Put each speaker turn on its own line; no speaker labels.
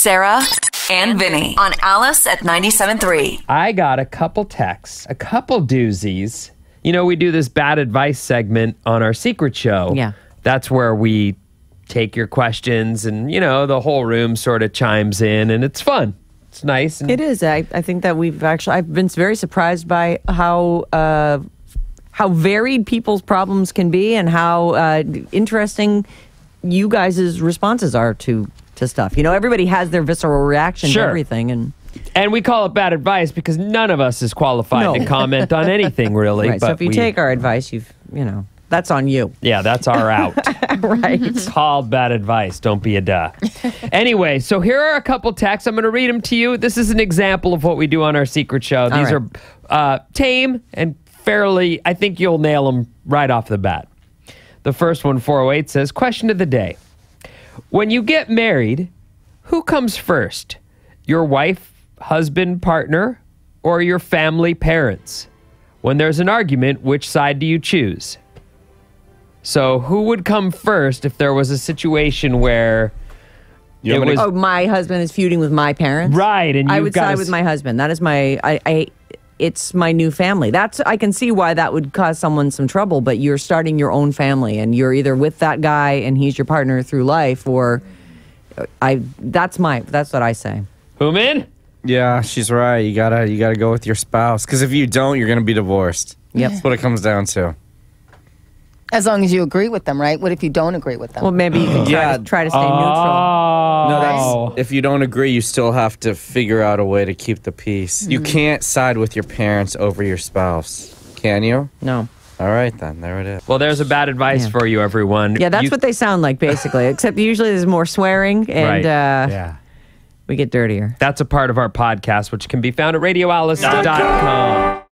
Sarah and Vinnie on Alice at 97.3.
I got a couple texts, a couple doozies. You know, we do this bad advice segment on our secret show.
Yeah.
That's where we take your questions and, you know, the whole room sort of chimes in and it's fun. It's nice. And
It is. I think that I've been very surprised by how varied people's problems can be and how interesting you guys' responses are to stuff. You know, everybody has their visceral reaction to everything.
And we call it bad advice because none of us is qualified to comment on anything, really.
Right,
but
so if you take our advice, that's on you.
Yeah, that's our out.
Right.
It's called bad advice. Don't be a duh. Anyway, so here are a couple texts. I'm going to read them to you. This is an example of what we do on our secret show. These are tame and fairly, I think you'll nail them right off the bat. The first one, 408, says, question of the day. When you get married, who comes first? Your wife, husband, partner, or your family parents? When there's an argument, which side do you choose? So who would come first if there was a situation where
my husband is feuding with my parents?
Right. And
I would side with my husband. That is it's my new family. I can see why that would cause someone some trouble, but you're starting your own family and you're either with that guy and he's your partner through life or that's what I say.
Human?
Yeah, she's right. You gotta go with your spouse. Because if you don't, you're gonna be divorced.
Yep.
That's what it comes down to.
As long as you agree with them, right? What if you don't agree with them?
Well, maybe you can try to stay neutral.
No, if you don't agree, you still have to figure out a way to keep the peace. You can't side with your parents over your spouse. Can you?
No.
All right, then. There it is.
Well, there's a bad advice for you, everyone.
Yeah, that's what they sound like, basically. Except usually there's more swearing and we get dirtier.
That's a part of our podcast, which can be found at radioalice.com.